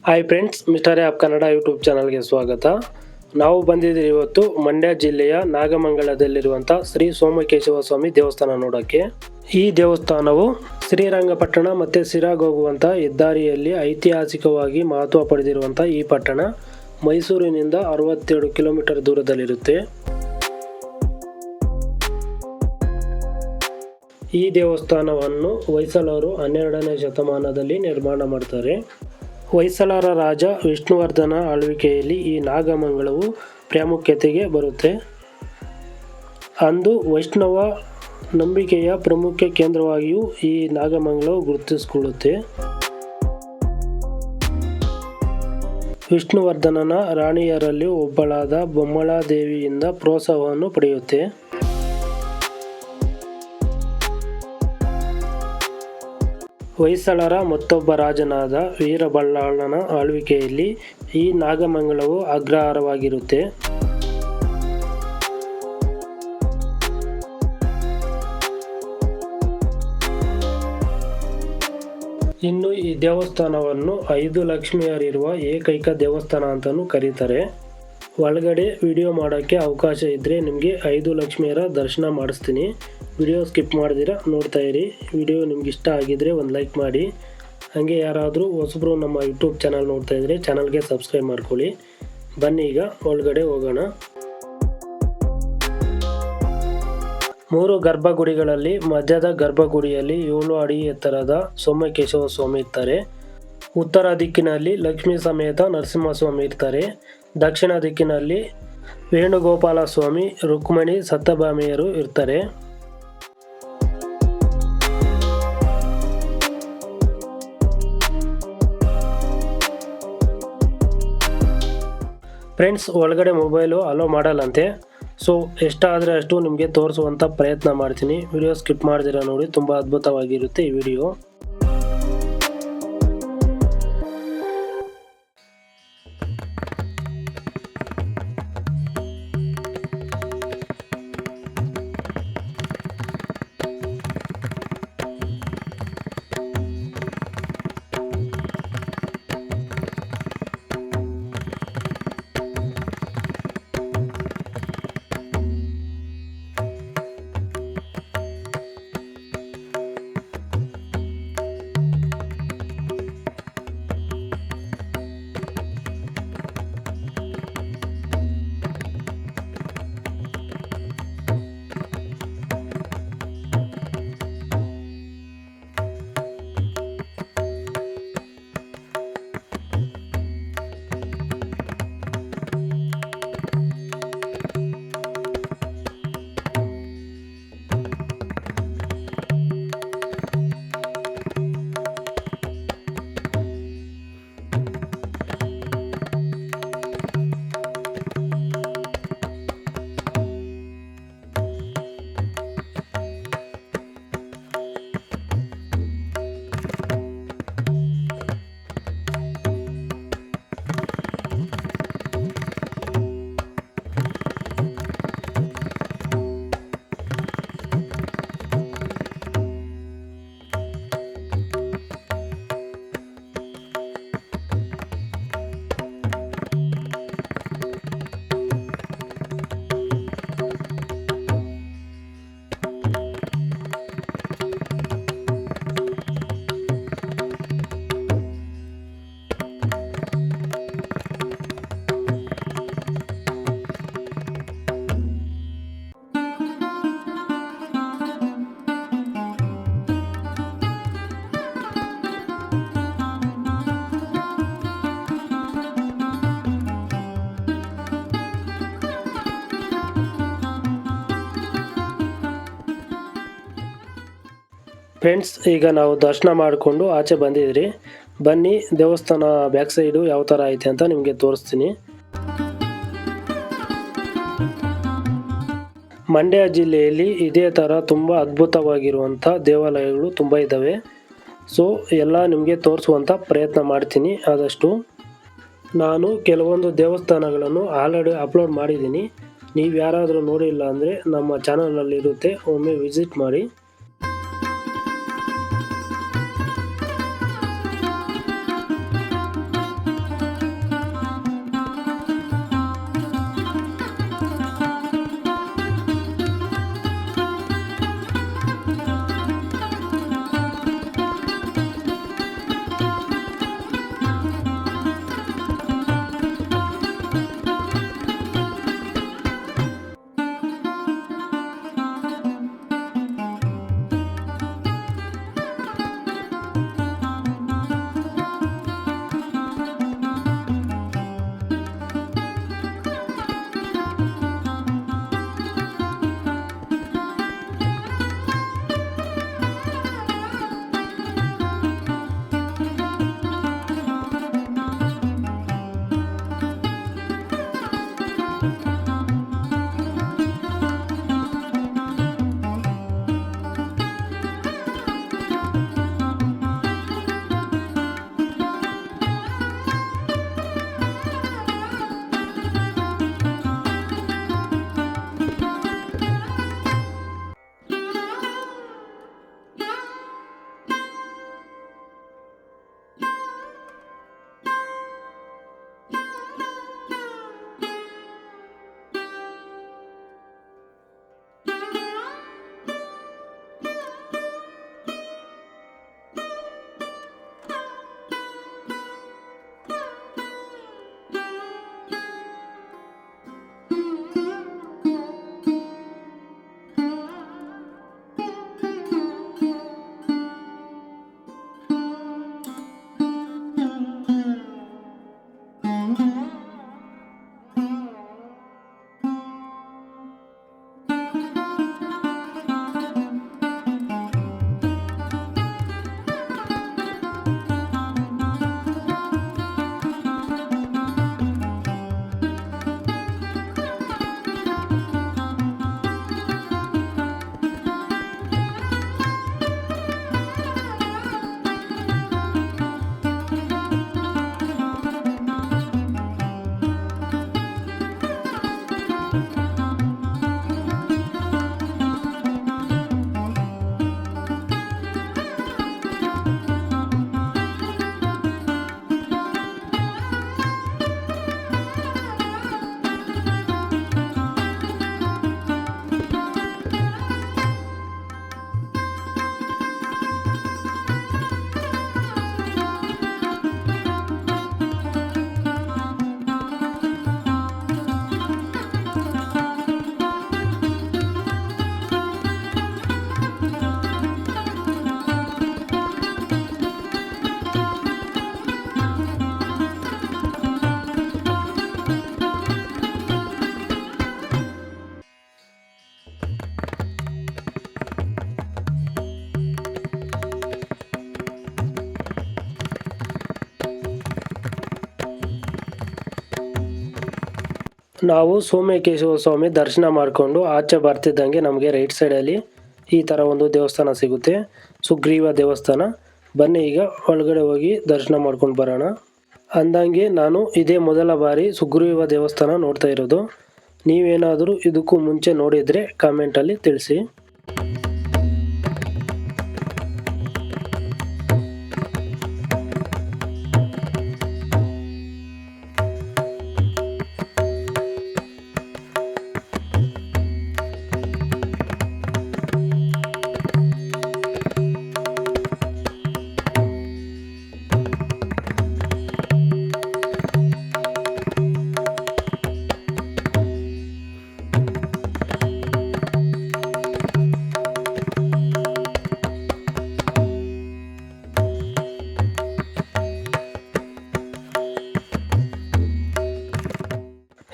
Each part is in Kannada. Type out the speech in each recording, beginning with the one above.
Hi friends, mister app Kannada YouTube ಚಾನಲ್ಗೆ ಸ್ವಾಗತ. ನಾವು ಬಂದಿದ್ದೀವಿ ಇವತ್ತು ಮಂಡ್ಯ ಜಿಲ್ಲೆಯ ನಾಗಮಂಗಲದಲ್ಲಿರುವಂಥ ಶ್ರೀ ಸೋಮಕೇಶವ ಸ್ವಾಮಿ ದೇವಸ್ಥಾನ ನೋಡೋಕ್ಕೆ. ಈ ದೇವಸ್ಥಾನವು ಶ್ರೀರಂಗಪಟ್ಟಣ ಮತ್ತು ಸಿರಾಗ್ ಹೋಗುವಂಥ ಹೆದ್ದಾರಿಯಲ್ಲಿ ಐತಿಹಾಸಿಕವಾಗಿ ಮಹತ್ವ ಪಡೆದಿರುವಂಥ ಈ ಪಟ್ಟಣ ಮೈಸೂರಿನಿಂದ 67 ಕಿಲೋಮೀಟರ್ ದೂರದಲ್ಲಿರುತ್ತೆ. ಈ ದೇವಸ್ಥಾನವನ್ನು ಹೊಯ್ಸಳರು 12ನೇ ಶತಮಾನದಲ್ಲಿ ನಿರ್ಮಾಣ ಮಾಡ್ತಾರೆ. ಹೊಯ್ಸಳರ ರಾಜ ವಿಷ್ಣುವರ್ಧನ ಆಳ್ವಿಕೆಯಲ್ಲಿ ಈ ನಾಗಮಂಗಲವು ಪ್ರಾಮುಖ್ಯತೆಗೆ ಬರುತ್ತೆ. ಅಂದು ವೈಷ್ಣವ ನಂಬಿಕೆಯ ಪ್ರಮುಖ ಕೇಂದ್ರವಾಗಿಯೂ ಈ ನಾಗಮಂಗಲವು ಗುರುತಿಸಿಕೊಳ್ಳುತ್ತೆ. ವಿಷ್ಣುವರ್ಧನನ ರಾಣಿಯರಲ್ಲಿ ಒಬ್ಬಳಾದ ಬೊಮ್ಮಳಾದೇವಿಯಿಂದ ಪ್ರೋತ್ಸಾಹವನ್ನು ಪಡೆಯುತ್ತೆ. ಹೊಯ್ಸಳರ ಮತ್ತೊಬ್ಬ ರಾಜನಾದ ವೀರಬಲ್ಲಾಳನ ಆಳ್ವಿಕೆಯಲ್ಲಿ ಈ ನಾಗಮಂಗಲವು ಅಗ್ರಹಾರವಾಗಿರುತ್ತೆ. ಇನ್ನು ಈ ದೇವಸ್ಥಾನವನ್ನು 5 ಲಕ್ಷ್ಮಿಯರಿರುವ ಏಕೈಕ ದೇವಸ್ಥಾನ ಅಂತಲೂ ಕರೀತಾರೆ. ಒಳಗಡೆ ವಿಡಿಯೋ ಮಾಡೋಕ್ಕೆ ಅವಕಾಶ ಇದ್ದರೆ ನಿಮಗೆ 5 ಲಕ್ಷ್ಮಿಯರ ದರ್ಶನ ಮಾಡಿಸ್ತೀನಿ. ವಿಡಿಯೋ ಸ್ಕಿಪ್ ಮಾಡಿದಿರ ನೋಡ್ತಾ ಇರಿ. ವಿಡಿಯೋ ನಿಮ್ಗೆ ಇಷ್ಟ ಆಗಿದ್ರೆ ಒಂದು ಲೈಕ್ ಮಾಡಿ. ಹಾಗೆ ಯಾರಾದರೂ ಹೊಸಬ್ರು ನಮ್ಮ ಯೂಟ್ಯೂಬ್ ಚಾನಲ್ ನೋಡ್ತಾ ಇದ್ದರೆ ಚಾನಲ್ಗೆ ಸಬ್ಸ್ಕ್ರೈಬ್ ಮಾಡ್ಕೊಳ್ಳಿ. ಬನ್ನಿ ಈಗ ಒಳಗಡೆ ಹೋಗೋಣ. 3 ಗರ್ಭಗುಡಿಗಳಲ್ಲಿ ಮಧ್ಯದ ಗರ್ಭಗುಡಿಯಲ್ಲಿ 7 ಅಡಿ ಎತ್ತರದ ಸೋಮಕೇಶವ ಸ್ವಾಮಿ ಇರ್ತಾರೆ. ಉತ್ತರ ದಿಕ್ಕಿನಲ್ಲಿ ಲಕ್ಷ್ಮೀ ಸಮೇತ ನರಸಿಂಹಸ್ವಾಮಿ ಇರ್ತಾರೆ. ದಕ್ಷಿಣ ದಿಕ್ಕಿನಲ್ಲಿ ವೇಣುಗೋಪಾಲ ಸ್ವಾಮಿ, ರುಕ್ಮಿಣಿ, ಸತ್ಯಭಾಮೆಯರು ಇರ್ತಾರೆ. ಫ್ರೆಂಡ್ಸ್, ಒಳಗಡೆ ಮೊಬೈಲು ಅಲೋ ಮಾಡಲ್ಲಂತೆ. ಸೊ ಎಷ್ಟಾದರೆ ಅಷ್ಟು ನಿಮಗೆ ತೋರಿಸುವಂಥ ಪ್ರಯತ್ನ ಮಾಡ್ತೀನಿ. ವಿಡಿಯೋ ಸ್ಕಿಪ್ ಮಾಡ್ದಿರ ನೋಡಿ, ತುಂಬ ಅದ್ಭುತವಾಗಿರುತ್ತೆ ಈ ವಿಡಿಯೋ. ಫ್ರೆಂಡ್ಸ್, ಈಗ ನಾವು ದರ್ಶನ ಮಾಡಿಕೊಂಡು ಆಚೆ ಬಂದಿದ್ರಿ. ಬನ್ನಿ ದೇವಸ್ಥಾನ ಬ್ಯಾಕ್ ಸೈಡು ಯಾವ ಥರ ಐತೆ ಅಂತ ನಿಮಗೆ ತೋರಿಸ್ತೀನಿ. ಮಂಡ್ಯ ಜಿಲ್ಲೆಯಲ್ಲಿ ಇದೇ ಥರ ತುಂಬ ಅದ್ಭುತವಾಗಿರುವಂಥ ದೇವಾಲಯಗಳು ತುಂಬ ಇದ್ದಾವೆ. ಸೊ ಎಲ್ಲ ನಿಮಗೆ ತೋರಿಸುವಂಥ ಪ್ರಯತ್ನ ಮಾಡ್ತೀನಿ ಆದಷ್ಟು. ನಾನು ಕೆಲವೊಂದು ದೇವಸ್ಥಾನಗಳನ್ನು ಆಲ್ರೆಡಿ ಅಪ್ಲೋಡ್ ಮಾಡಿದ್ದೀನಿ. ನೀವು ಯಾರಾದರೂ ನೋಡಿಲ್ಲ ಅಂದರೆ ನಮ್ಮ ಚಾನಲಲ್ಲಿರುತ್ತೆ, ಒಮ್ಮೆ ವಿಸಿಟ್ ಮಾಡಿ. ನಾವು ಸೋಮಕೇಶ್ವರ ಸ್ವಾಮಿ ದರ್ಶನ ಮಾಡಿಕೊಂಡು ಆಚೆ ಬರ್ತಿದ್ದಂಗೆ ನಮಗೆ ರೈಟ್ ಸೈಡಲ್ಲಿ ಈ ಥರ ಒಂದು ದೇವಸ್ಥಾನ ಸಿಗುತ್ತೆ, ಸುಗ್ರೀವ ದೇವಸ್ಥಾನ. ಬನ್ನಿ ಈಗ ಒಳಗಡೆ ಹೋಗಿ ದರ್ಶನ ಮಾಡ್ಕೊಂಡು ಬರೋಣ. ಅಂದಂಗೆ ನಾನು ಇದೇ ಮೊದಲ ಬಾರಿ ಸುಗ್ರೀವ ದೇವಸ್ಥಾನ ನೋಡ್ತಾ ಇರೋದು. ನೀವೇನಾದರೂ ಇದಕ್ಕೂ ಮುಂಚೆ ನೋಡಿದರೆ ಕಾಮೆಂಟಲ್ಲಿ ತಿಳಿಸಿ.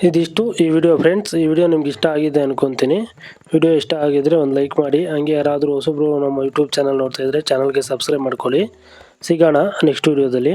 ಇದಿಷ್ಟು ಈ ವಿಡಿಯೋ ಫ್ರೆಂಡ್ಸ್. ಈ ವಿಡಿಯೋ ನಿಮ್ಗೆ ಇಷ್ಟ ಆಗಿದೆ ಅನ್ಕೊತೀನಿ. ವಿಡಿಯೋ ಇಷ್ಟ ಆಗಿದ್ರೆ ಒಂದು ಲೈಕ್ ಮಾಡಿ. ಹಂಗೆ ಯಾರಾದರೂ ಹೊಸಬ್ರು ನಮ್ಮ ಯೂಟ್ಯೂಬ್ ಚಾನಲ್ ನೋಡ್ತಾ ಇದ್ದರೆ ಚಾನಲ್ಗೆ ಸಬ್ಸ್ಕ್ರೈಬ್ ಮಾಡ್ಕೊಳ್ಳಿ. ಸಿಗೋಣ ನೆಕ್ಸ್ಟ್ ವಿಡಿಯೋದಲ್ಲಿ.